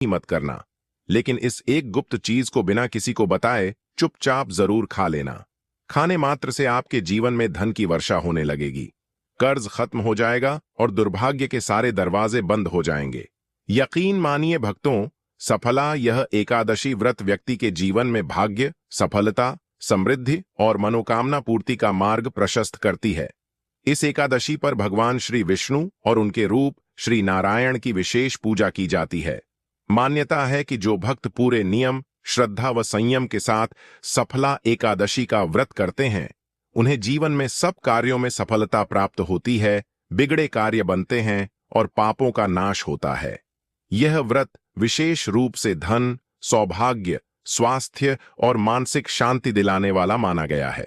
ही मत करना, लेकिन इस एक गुप्त चीज को बिना किसी को बताए चुपचाप जरूर खा लेना। खाने मात्र से आपके जीवन में धन की वर्षा होने लगेगी, कर्ज खत्म हो जाएगा और दुर्भाग्य के सारे दरवाजे बंद हो जाएंगे। यकीन मानिए भक्तों, सफला यह एकादशी व्रत व्यक्ति के जीवन में भाग्य, सफलता, समृद्धि और मनोकामना पूर्ति का मार्ग प्रशस्त करती है। इस एकादशी पर भगवान श्री विष्णु और उनके रूप श्री नारायण की विशेष पूजा की जाती है। मान्यता है कि जो भक्त पूरे नियम, श्रद्धा व संयम के साथ सफला एकादशी का व्रत करते हैं, उन्हें जीवन में सब कार्यों में सफलता प्राप्त होती है, बिगड़े कार्य बनते हैं और पापों का नाश होता है। यह व्रत विशेष रूप से धन, सौभाग्य, स्वास्थ्य और मानसिक शांति दिलाने वाला माना गया है।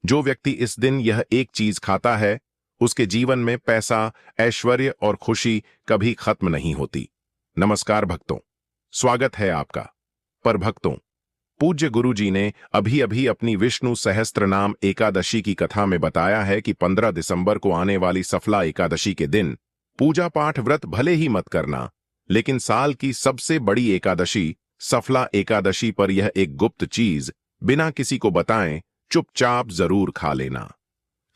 जो व्यक्ति इस दिन यह एक चीज खाता है, उसके जीवन में पैसा, ऐश्वर्य और खुशी कभी खत्म नहीं होती। नमस्कार भक्तों, स्वागत है आपका। पर भक्तों, पूज्य गुरु जी ने अभी अभी अपनी विष्णु सहस्त्र नाम एकादशी की कथा में बताया है कि 15 दिसंबर को आने वाली सफला एकादशी के दिन पूजा पाठ व्रत भले ही मत करना, लेकिन साल की सबसे बड़ी एकादशी सफला एकादशी पर यह एक गुप्त चीज बिना किसी को बताएं चुपचाप जरूर खा लेना।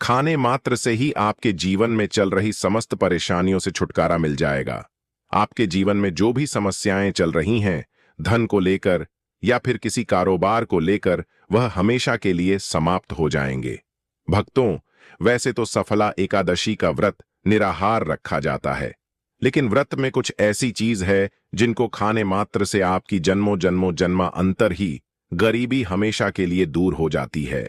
खाने मात्र से ही आपके जीवन में चल रही समस्त परेशानियों से छुटकारा मिल जाएगा। आपके जीवन में जो भी समस्याएं चल रही हैं, धन को लेकर या फिर किसी कारोबार को लेकर, वह हमेशा के लिए समाप्त हो जाएंगे। भक्तों, वैसे तो सफला एकादशी का व्रत निराहार रखा जाता है, लेकिन व्रत में कुछ ऐसी चीज है जिनको खाने मात्र से आपकी जन्मों जन्मों जन्मांतर ही गरीबी हमेशा के लिए दूर हो जाती है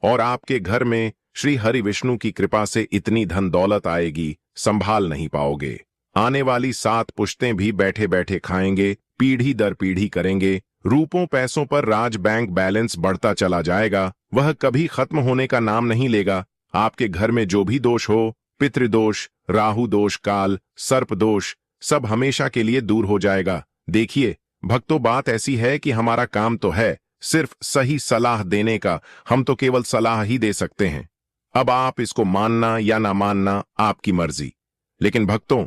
और आपके घर में श्री हरि विष्णु की कृपा से इतनी धन दौलत आएगी, संभाल नहीं पाओगे। आने वाली 7 पुश्तें भी बैठे बैठे खाएंगे, पीढ़ी दर पीढ़ी करेंगे। रूपों पैसों पर राज बैंक बैलेंस बढ़ता चला जाएगा, वह कभी खत्म होने का नाम नहीं लेगा। आपके घर में जो भी दोष हो, पितृदोष, राहु दोष, काल, सर्प दोष, सब हमेशा के लिए दूर हो जाएगा। देखिए भक्तों, बात ऐसी है कि हमारा काम तो है सिर्फ सही सलाह देने का, हम तो केवल सलाह ही दे सकते हैं। अब आप इसको मानना या ना मानना आपकी मर्जी, लेकिन भक्तों,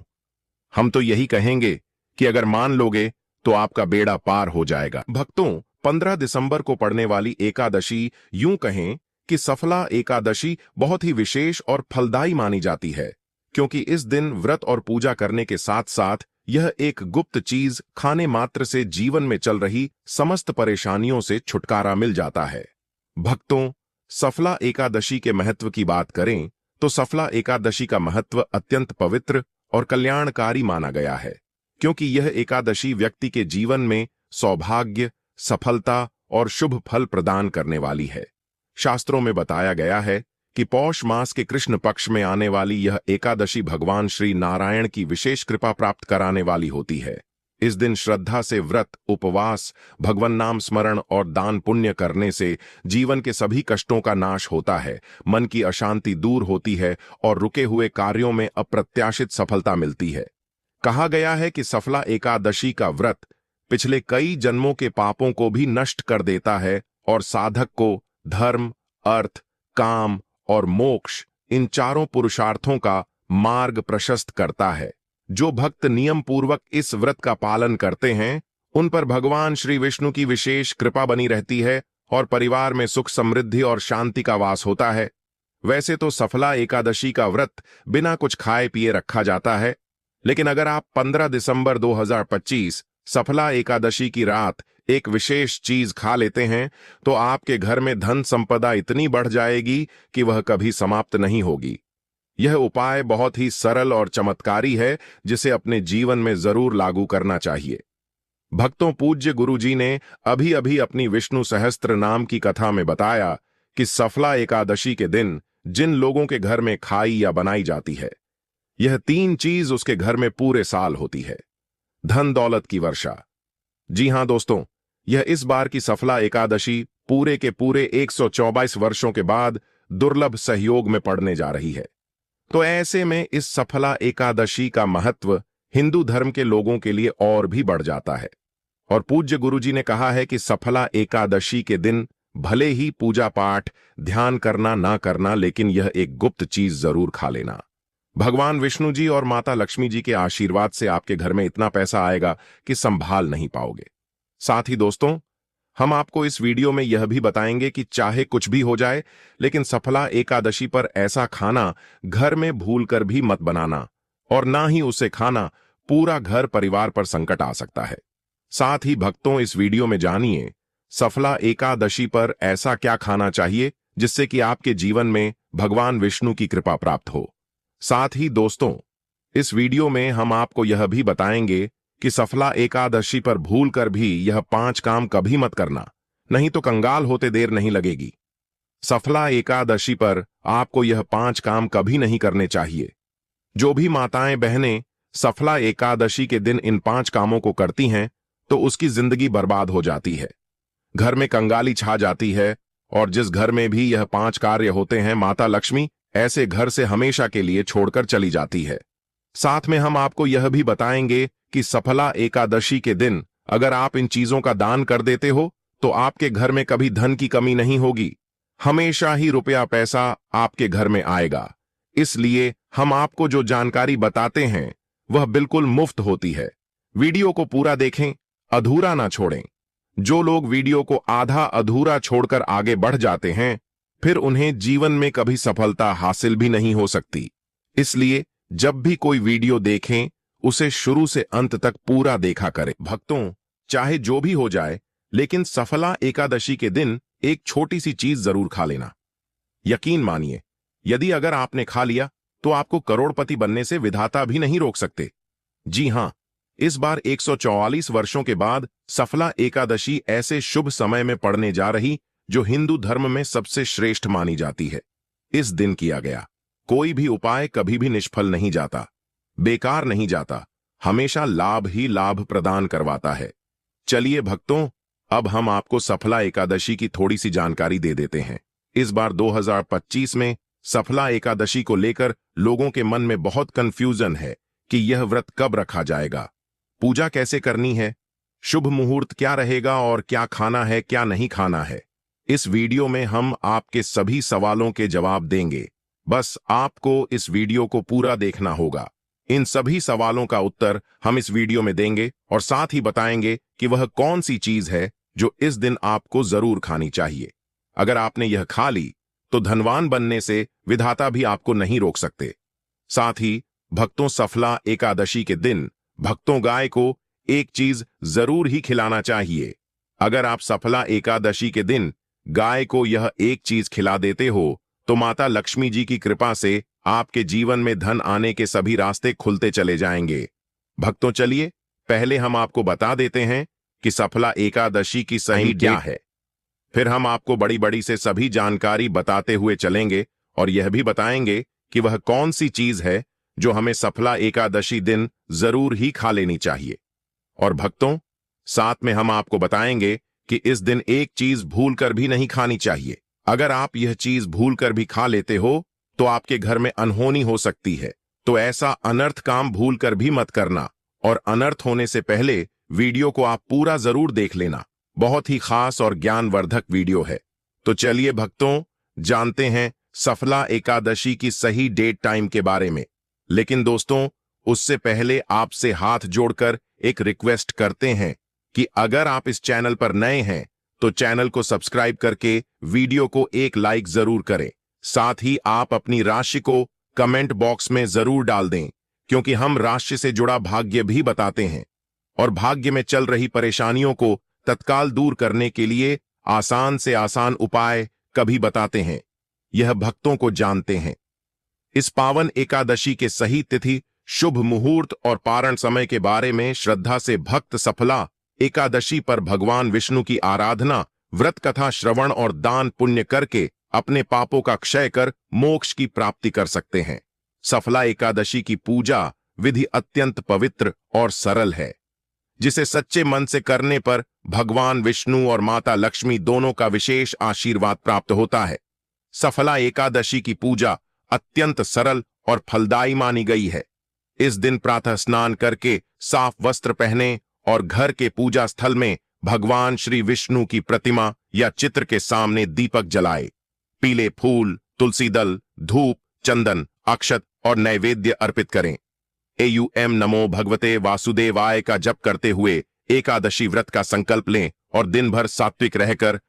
हम तो यही कहेंगे कि अगर मान लोगे तो आपका बेड़ा पार हो जाएगा। भक्तों, 15 दिसंबर को पड़ने वाली एकादशी, यूं कहें कि सफला एकादशी, बहुत ही विशेष और फलदायी मानी जाती है, क्योंकि इस दिन व्रत और पूजा करने के साथ साथ यह एक गुप्त चीज खाने मात्र से जीवन में चल रही समस्त परेशानियों से छुटकारा मिल जाता है। भक्तों, सफला एकादशी के महत्व की बात करें तो सफला एकादशी का महत्व अत्यंत पवित्र और कल्याणकारी माना गया है, क्योंकि यह एकादशी व्यक्ति के जीवन में सौभाग्य, सफलता और शुभ फल प्रदान करने वाली है। शास्त्रों में बताया गया है कि पौष मास के कृष्ण पक्ष में आने वाली यह एकादशी भगवान श्री नारायण की विशेष कृपा प्राप्त कराने वाली होती है। इस दिन श्रद्धा से व्रत, उपवास, भगवान नाम स्मरण और दान पुण्य करने से जीवन के सभी कष्टों का नाश होता है, मन की अशांति दूर होती है और रुके हुए कार्यों में अप्रत्याशित सफलता मिलती है। कहा गया है कि सफला एकादशी का व्रत पिछले कई जन्मों के पापों को भी नष्ट कर देता है और साधक को धर्म, अर्थ, काम और मोक्ष, इन चारों पुरुषार्थों का मार्ग प्रशस्त करता है। जो भक्त नियम पूर्वक इस व्रत का पालन करते हैं, उन पर भगवान श्री विष्णु की विशेष कृपा बनी रहती है और परिवार में सुख, समृद्धि और शांति का वास होता है। वैसे तो सफला एकादशी का व्रत बिना कुछ खाए पिए रखा जाता है, लेकिन अगर आप 15 दिसंबर 2025 सफला एकादशी की रात एक विशेष चीज खा लेते हैं, तो आपके घर में धन संपदा इतनी बढ़ जाएगी कि वह कभी समाप्त नहीं होगी। यह उपाय बहुत ही सरल और चमत्कारी है, जिसे अपने जीवन में जरूर लागू करना चाहिए। भक्तों, पूज्य गुरु जी ने अभी अभी अपनी विष्णु सहस्त्र नाम की कथा में बताया कि सफला एकादशी के दिन जिन लोगों के घर में खाई या बनाई जाती है, यह 3 चीज उसके घर में पूरे साल होती है। धन दौलत की वर्षा। जी हां दोस्तों, यह इस बार की सफला एकादशी पूरे के पूरे 124 वर्षों के बाद दुर्लभ सहयोग में पड़ने जा रही है। तो ऐसे में इस सफला एकादशी का महत्व हिंदू धर्म के लोगों के लिए और भी बढ़ जाता है। और पूज्य गुरुजी ने कहा है कि सफला एकादशी के दिन भले ही पूजा पाठ, ध्यान करना ना करना, लेकिन यह एक गुप्त चीज जरूर खा लेना। भगवान विष्णु जी और माता लक्ष्मी जी के आशीर्वाद से आपके घर में इतना पैसा आएगा कि संभाल नहीं पाओगे। साथ ही दोस्तों, हम आपको इस वीडियो में यह भी बताएंगे कि चाहे कुछ भी हो जाए, लेकिन सफला एकादशी पर ऐसा खाना घर में भूलकर भी मत बनाना, और ना ही उसे खाना पूरा घर परिवार पर संकट आ सकता है। साथ ही भक्तों, इस वीडियो में जानिए सफला एकादशी पर ऐसा क्या खाना चाहिए जिससे कि आपके जीवन में भगवान विष्णु की कृपा प्राप्त हो। साथ ही दोस्तों, इस वीडियो में हम आपको यह भी बताएंगे कि सफला एकादशी पर भूलकर भी यह 5 काम कभी मत करना, नहीं तो कंगाल होते देर नहीं लगेगी। सफला एकादशी पर आपको यह 5 काम कभी नहीं करने चाहिए। जो भी माताएं बहनें सफला एकादशी के दिन इन 5 कामों को करती हैं तो उसकी जिंदगी बर्बाद हो जाती है, घर में कंगाली छा जाती है, और जिस घर में भी यह 5 कार्य होते हैं, माता लक्ष्मी ऐसे घर से हमेशा के लिए छोड़कर चली जाती है। साथ में हम आपको यह भी बताएंगे कि सफला एकादशी के दिन अगर आप इन चीजों का दान कर देते हो तो आपके घर में कभी धन की कमी नहीं होगी, हमेशा ही रुपया पैसा आपके घर में आएगा। इसलिए हम आपको जो जानकारी बताते हैं वह बिल्कुल मुफ्त होती है। वीडियो को पूरा देखें, अधूरा ना छोड़ें। जो लोग वीडियो को आधा अधूरा छोड़कर आगे बढ़ जाते हैं, फिर उन्हें जीवन में कभी सफलता हासिल भी नहीं हो सकती। इसलिए जब भी कोई वीडियो देखें, उसे शुरू से अंत तक पूरा देखा करें। भक्तों, चाहे जो भी हो जाए, लेकिन सफला एकादशी के दिन एक छोटी सी चीज जरूर खा लेना। यकीन मानिए, यदि अगर आपने खा लिया तो आपको करोड़पति बनने से विधाता भी नहीं रोक सकते। जी हां, इस बार 144 वर्षों के बाद सफला एकादशी ऐसे शुभ समय में पड़ने जा रही जो हिंदू धर्म में सबसे श्रेष्ठ मानी जाती है। इस दिन किया गया कोई भी उपाय कभी भी निष्फल नहीं जाता, बेकार नहीं जाता, हमेशा लाभ ही लाभ प्रदान करवाता है। चलिए भक्तों, अब हम आपको सफला एकादशी की थोड़ी सी जानकारी दे देते हैं। इस बार 2025 में सफला एकादशी को लेकर लोगों के मन में बहुत कंफ्यूजन है कि यह व्रत कब रखा जाएगा, पूजा कैसे करनी है, शुभ मुहूर्त क्या रहेगा और क्या खाना है क्या नहीं खाना है। इस वीडियो में हम आपके सभी सवालों के जवाब देंगे। बस आपको इस वीडियो को पूरा देखना होगा। इन सभी सवालों का उत्तर हम इस वीडियो में देंगे और साथ ही बताएंगे कि वह कौन सी चीज है जो इस दिन आपको जरूर खानी चाहिए। अगर आपने यह खा ली तो धनवान बनने से विधाता भी आपको नहीं रोक सकते। साथ ही भक्तों, सफला एकादशी के दिन भक्तों गाय को एक चीज जरूर ही खिलाना चाहिए। अगर आप सफला एकादशी के दिन गाय को यह एक चीज खिला देते हो तो माता लक्ष्मी जी की कृपा से आपके जीवन में धन आने के सभी रास्ते खुलते चले जाएंगे। भक्तों, चलिए पहले हम आपको बता देते हैं कि सफला एकादशी की सही क्या है, फिर हम आपको बड़ी बड़ी से सभी जानकारी बताते हुए चलेंगे और यह भी बताएंगे कि वह कौन सी चीज है जो हमें सफला एकादशी दिन जरूर ही खा लेनी चाहिए। और भक्तों, साथ में हम आपको बताएंगे कि इस दिन एक चीज भूलकर भी नहीं खानी चाहिए। अगर आप यह चीज भूलकर भी खा लेते हो तो आपके घर में अनहोनी हो सकती है, तो ऐसा अनर्थ काम भूलकर भी मत करना। और अनर्थ होने से पहले वीडियो को आप पूरा जरूर देख लेना। बहुत ही खास और ज्ञानवर्धक वीडियो है। तो चलिए भक्तों, जानते हैं सफला एकादशी की सही डेट टाइम के बारे में। लेकिन दोस्तों, उससे पहले आपसे हाथ जोड़कर एक रिक्वेस्ट करते हैं कि अगर आप इस चैनल पर नए हैं तो चैनल को सब्सक्राइब करके वीडियो को एक लाइक जरूर करें। साथ ही आप अपनी राशि को कमेंट बॉक्स में जरूर डाल दें, क्योंकि हम राशि से जुड़ा भाग्य भी बताते हैं और भाग्य में चल रही परेशानियों को तत्काल दूर करने के लिए आसान से आसान उपाय कभी बताते हैं। यह भक्तों को जानते हैं। इस पावन एकादशी के सही तिथि, शुभ मुहूर्त और पारण समय के बारे में श्रद्धा से भक्त सफला एकादशी पर भगवान विष्णु की आराधना, व्रत कथा श्रवण और दान पुण्य करके अपने पापों का क्षय कर मोक्ष की प्राप्ति कर सकते हैं। सफला एकादशी की पूजा विधि अत्यंत पवित्र और सरल है, जिसे सच्चे मन से करने पर भगवान विष्णु और माता लक्ष्मी दोनों का विशेष आशीर्वाद प्राप्त होता है। सफला एकादशी की पूजा अत्यंत सरल और फलदायी मानी गई है। इस दिन प्रातः स्नान करके साफ वस्त्र पहने और घर के पूजा स्थल में भगवान श्री विष्णु की प्रतिमा या चित्र के सामने दीपक जलाए। पीले फूल, तुलसी दल, धूप, चंदन, अक्षत और नैवेद्य अर्पित करें। एयूएम नमो भगवते वासुदेवाय का जप करते हुए एकादशी व्रत का संकल्प लें और दिन भर सात्विक रहकर